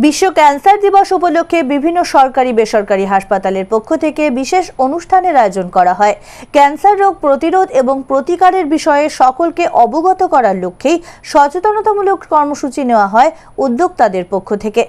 বিশ্ব ক্যান্সার দিবস উপলক্ষে বিভিন্ন সরকারি বেসরকারি হাসপাতালের পক্ষ থেকে বিশেষ অনুষ্ঠানের আয়োজন করা হয়। ক্যান্সার রোগ প্রতিরোধ এবং প্রতিকারের বিষয়ে সকলকে অবগত করার লক্ষ্যেই সচেতনতামূলক কর্মসূচি নেওয়া হয় উদ্যোক্তাদের পক্ষ থেকে।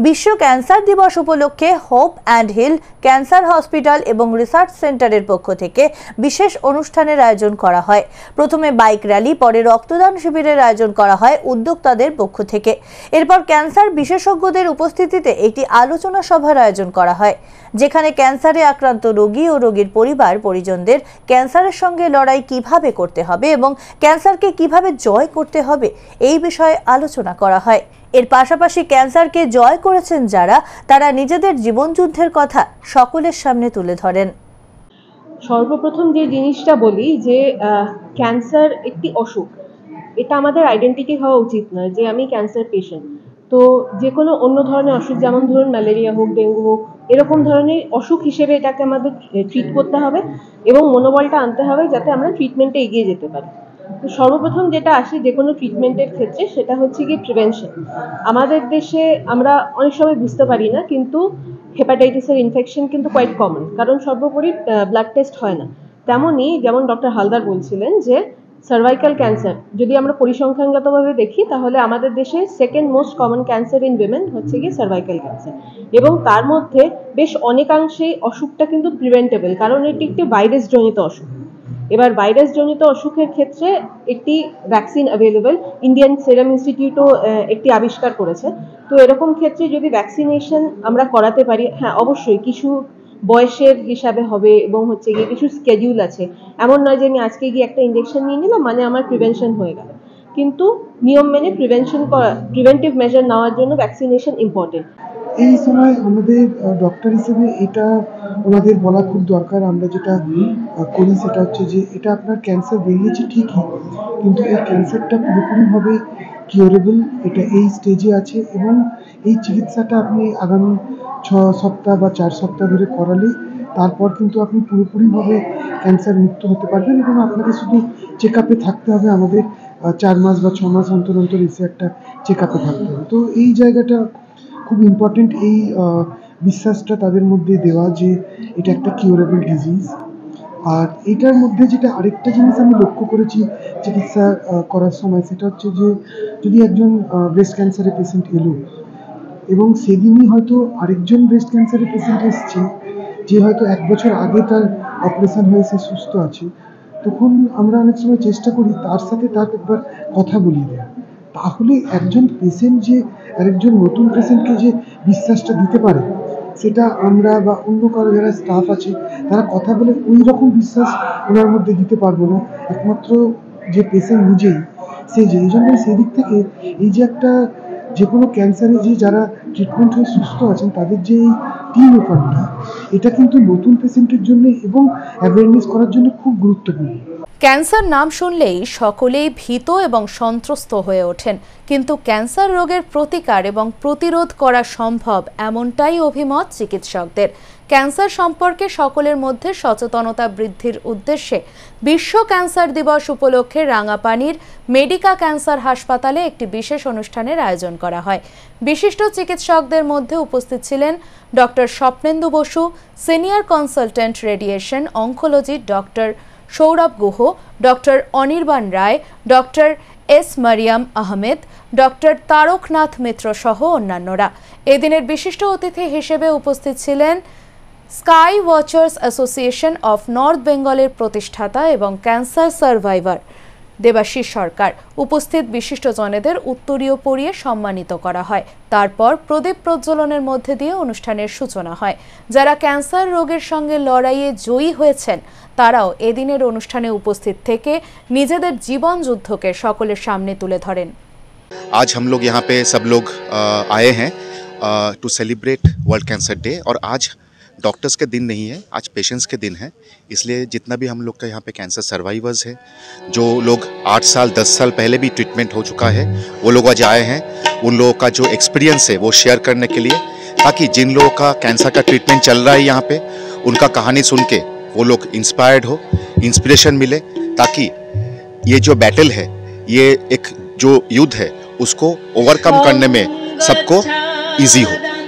বিশ্ব ক্যান্সার দিবস উপলক্ষে hope and heal cancer hospital এবং রিসার্চ সেন্টারের পক্ষ থেকে বিশেষ অনুষ্ঠানের আয়োজন করা হয়। প্রথমে বাইক র্যালি, পরে রক্তদান শিবিরের আয়োজন করা হয় উদ্যোক্তাদের পক্ষ থেকে। এরপর ক্যান্সার বিশেষজ্ঞদের উপস্থিতিতে একটি আলোচনা সভার আয়োজন করা হয়, যেখানে ক্যান্সারে আক্রান্ত রোগী ও রোগীর পরিবার পরিজনদের ক্যান্সারের সঙ্গে লড়াই কিভাবে করতে হবে এবং ক্যান্সারকে কিভাবে জয় করতে হবে এই বিষয়ে আলোচনা করা হয়। এর পাশাপাশি ক্যান্সারকে জয় করেছেন যারা, তারা নিজেদের জীবনযুদ্ধের কথা সকলের সামনে তুলে ধরেন। সর্বপ্রথম যে জিনিসটা বলি যে ক্যান্সার একটি অসুখ, এটা আমাদের আইডেন্টিটি হওয়া উচিত নয় যে আমি ক্যান্সার পেশেন্ট। তো যে কোনো অন্য ধরনের অসুখ, যেমন ধরুন ম্যালেরিয়া হোক, ডেঙ্গু হোক, এরকম ধরনের অসুখ হিসেবে এটাকে আমাদের ট্রিট করতে হবে এবং মনোবলটা আনতে হবে যাতে আমরা ট্রিটমেন্টে এগিয়ে যেতে পারি। তো সর্বপ্রথম যেটা আসে যে কোনো ট্রিটমেন্টের ক্ষেত্রে, সেটা হচ্ছে গিয়ে প্রিভেনশন। আমাদের দেশে আমরা অনেক সময় বুঝতে পারি না, কিন্তু হেপাটাইটিসের ইনফেকশন কিন্তু কোয়াইট কমন, কারণ সর্বোপরি ব্লাড টেস্ট হয় না। তেমনই যেমন ডক্টর হালদার বলছিলেন যে সার্ভাইকাল ক্যান্সার যদি আমরা পরিসংখ্যানগতভাবে দেখি, তাহলে আমাদের দেশে second most common cancer in women হচ্ছে গিয়ে সার্ভাইকাল ক্যান্সার, এবং তার মধ্যে বেশ অনেকাংশেই অসুখটা কিন্তু প্রিভেন্টেবল, কারণ এটি একটি ভাইরাস জনিত অসুখ। এবার ভাইরাস জনিত অসুখের ক্ষেত্রে একটি ভ্যাকসিন অ্যাভেলেবল, ইন্ডিয়ান সেরাম ইনস্টিটিউটও একটি আবিষ্কার করেছে। তো এরকম ক্ষেত্রে যদি ভ্যাকসিনেশন আমরা করাতে পারি, হ্যাঁ অবশ্যই কিছু বয়সের হিসাবে হবে এবং হচ্ছে গিয়ে কিছু স্কেডিউল আছে। এমন নয় যে আমি আজকে গিয়ে একটা ইঞ্জেকশন নিয়ে নিলাম মানে আমার প্রিভেনশন হয়ে গেল, কিন্তু নিয়ম মেনে প্রিভেন্টিভ মেজার নেওয়ার জন্য ভ্যাকসিনেশন ইম্পর্টেন্ট। এই সময় আমাদের ডক্টর হিসেবে এটা ওনাদের বলা খুব দরকার। আমরা যেটা করি সেটা হচ্ছে যে এটা আপনার ক্যান্সার বেরিয়েছে ঠিকই, কিন্তু এই ক্যান্সারটা পুরোপুরিভাবে কিউরেবল, এটা এই স্টেজে আছে এবং এই চিকিৎসাটা আপনি আগামী 6 সপ্তাহ বা 4 সপ্তাহ ধরে করালে তারপর কিন্তু আপনি পুরোপুরিভাবে ক্যান্সার মুক্ত হতে পারবেন এবং আপনাকে শুধু চেক আপে থাকতে হবে। আমাদের 4 মাস বা 6 মাস অন্তর অন্তর এসে একটা চেক আপে থাকতে হবে। তো এই জায়গাটা খুব ইম্পর্টেন্ট, এই বিশ্বাসটা তাদের মধ্যে দেওয়া যে এটা একটা কিউরেবল ডিজিজ। আর এটার মধ্যে যেটা আরেকটা জিনিস আমি লক্ষ্য করেছি চিকিৎসা করার সময়, সেটা হচ্ছে যে যদি একজন ব্রেস্ট ক্যান্সারের পেশেন্ট এলো এবং সেদিনই হয়তো আরেকজন ব্রেস্ট ক্যান্সারের পেশেন্ট এসছে যে হয়তো 1 বছর আগে তার অপারেশন হয়ে সে সুস্থ আছে, তখন আমরা অনেক সময় চেষ্টা করি তার সাথে তার একবার কথা বলিয়ে দেওয়া। তাহলে একজন পেশেন্ট যে আরেকজন নতুন পেশেন্টকে যে বিশ্বাসটা দিতে পারে, সেটা আমরা বা অন্য কারো যারা স্টাফ আছে তারা কথা বলে ওই রকম বিশ্বাস ওনার মধ্যে দিতে পারবো না, একমাত্র যে পেশেন্ট নিজেই। সেই জন্য সেই দিক থেকে এই যে একটা যে কোনো ক্যান্সারে যে যারা ট্রিটমেন্ট হয়ে সুস্থ আছেন তাদের যে এই টিম এফার্টটা, এটা কিন্তু নতুন পেশেন্টের জন্য এবং অ্যাওয়ারনেস করার জন্য খুব গুরুত্বপূর্ণ। ক্যান্সার নাম শুনলেই সকলেই ভীত এবং সন্ত্রস্ত হয়ে ওঠেন, কিন্তু ক্যান্সার রোগের প্রতিকার এবং প্রতিরোধ করা সম্ভব এমনটাই অভিমত চিকিৎসকদের। ক্যান্সার সম্পর্কে সকলের মধ্যে সচেতনতা বৃদ্ধির উদ্দেশ্যে বিশ্ব ক্যান্সার দিবস উপলক্ষে রাঙাপানির মেডিকা ক্যান্সার হাসপাতালে একটি বিশেষ অনুষ্ঠানের আয়োজন করা হয়। বিশিষ্ট চিকিৎসকদের মধ্যে উপস্থিত ছিলেন doctor Swapnendu Basu, senior consultant radiation oncology doctor Sourav Guha, doctor Anirban Roy, doctor S Mariyam Ahmed, doctor Taraknath Mitra সহ অন্যান্যরা। এদিনের বিশিষ্ট অতিথি হিসেবে উপস্থিত ছিলেন sky watchers association of north বেঙ্গলের প্রতিষ্ঠাতা এবং ক্যান্সার সার্ভাইভার দেবাশিস সরকার। উপস্থিত বিশিষ্টজনেদের উত্তরীয় পরিয়ে সম্মানিত করা হয়। তারপর প্রদীপ প্রজ্বলনের মধ্যে দিয়ে অনুষ্ঠানের সূচনা হয়। যারা ক্যান্সার রোগের সঙ্গে লড়াইয়ে জয়ী হয়েছেন তারাও এদিনের অনুষ্ঠানে উপস্থিত থেকে নিজেদের জীবন যুদ্ধকে সকলের সামনে তুলে ধরেন। आज हम लोग यहाँ पे सब लोग आए हैं to celebrate world cancer day, और आज डॉक्टर्स के दिन नहीं है, आज पेशेंट्स के दिन है। इसलिए जितना भी हम लोग का यहाँ पे कैंसर सर्वाइवर्स है, जो लोग 8 साल 10 साल पहले भी ट्रीटमेंट हो चुका है, वो लोग आज आए हैं। उन लोगों का जो एक्सपीरियंस है वो शेयर करने के लिए, ताकि जिन लोगों का कैंसर का ट्रीटमेंट चल रहा है यहाँ पे, उनका कहानी सुन के वो लोग इंस्पायर्ड हो, इंस्पिरेशन मिले, ताकि ये जो बैटल है, ये एक जो युद्ध है उसको ओवरकम करने में सबको इजी हो।